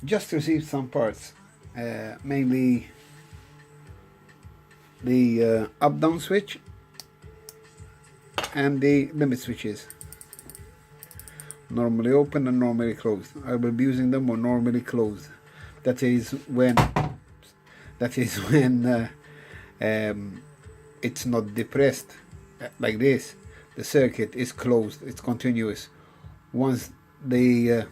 just received some parts, mainly the up-down switch and the limit switches. Normally open and normally closed. I will be using them on normally closed. That is when it's not depressed like this. The circuit is closed. It's continuous. Once the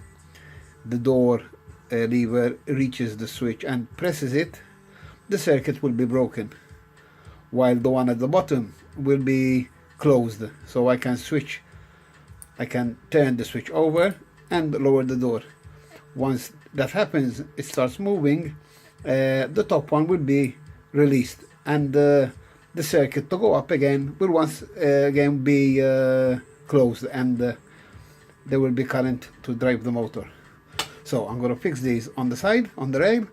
door lever reaches the switch and presses it, the circuit will be broken, while the one at the bottom will be closed. So I can turn the switch over and lower the door. Once that happens, it starts moving, the top one will be released, and the circuit to go up again will once again be closed, and there will be current to drive the motor. So I'm going to fix these on the side, on the rail,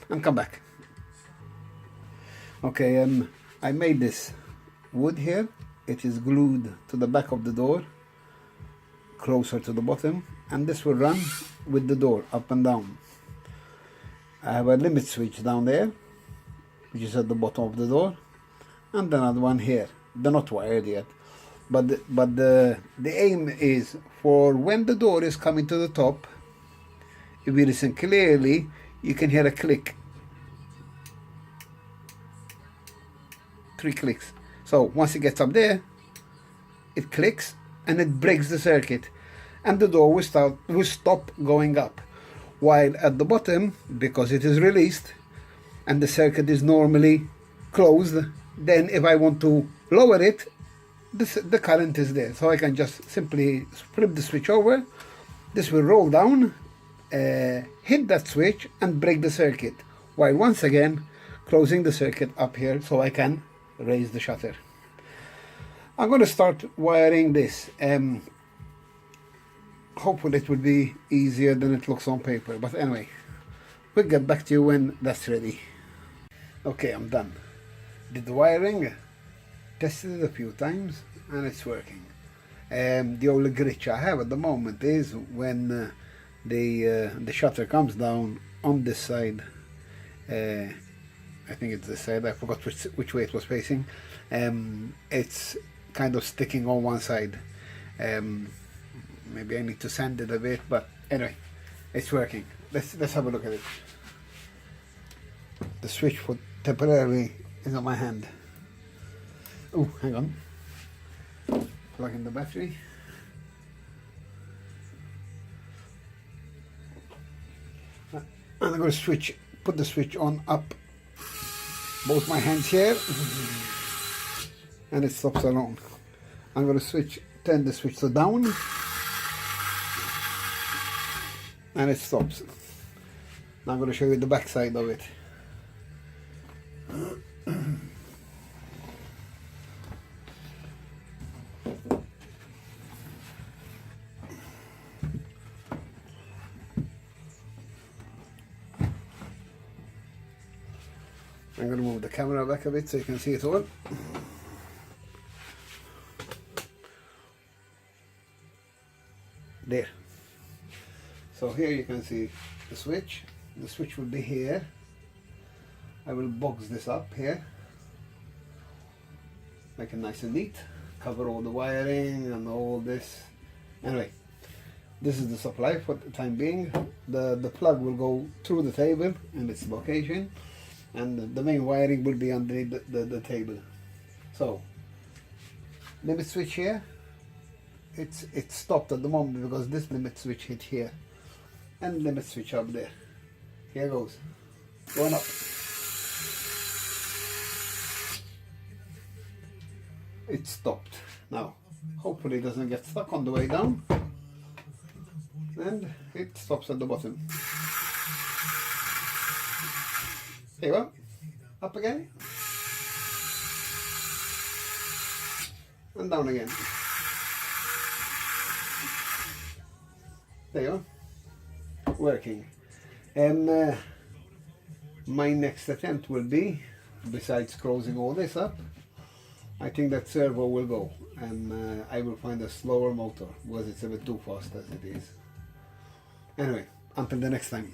and come back. Okay, I made this wood here. It is glued to the back of the door, closer to the bottom, and this will run with the door up and down. I have a limit switch down there, which is at the bottom of the door, and another one here. They're not wired yet, but the aim is for when the door is coming to the top, if you listen clearly, you can hear a click. 3 clicks. So once it gets up there, it clicks and it breaks the circuit, and the door will stop going up. While at the bottom, because it is released and the circuit is normally closed, then if I want to lower it, the current is there. So I can just simply flip the switch over. This will roll down, hit that switch and break the circuit, while once again closing the circuit up here so I can raise the shutter. I'm going to start wiring this. Hopefully it will be easier than it looks on paper, but anyway, we'll get back to you when that's ready. Okay, I'm done. Did the wiring, tested it a few times, and it's working. The only glitch I have at the moment is when the shutter comes down on this side. I think it's this side. I forgot which way it was facing. It's kind of sticking on one side. Maybe I need to sand it a bit, but anyway, it's working. Let's have a look at it. The switch for temporarily is on my hand. Oh, hang on. Plug in the battery. And I'm going to put the switch on up both my hands here, and it stops alone. I'm going to turn the switch to down, and it stops. Now I'm going to show you the back side of it. I'm going to move the camera back a bit so you can see it all. There. So here you can see the switch. The switch will be here. I will box this up here, make it nice and neat, cover all the wiring and all this. Anyway, this is the supply for the time being. The plug will go through the table in its location, and the main wiring will be underneath the table. So, limit switch here, it's stopped at the moment because this limit switch hit here, and limit switch up there. Here goes, going up. It stopped. Now, hopefully it doesn't get stuck on the way down, and it stops at the bottom. There you go. Up again. And down again. There you go. Working. And my next attempt will be, besides closing all this up, I think that servo will go, and I will find a slower motor because it's a bit too fast as it is. Anyway, until the next time.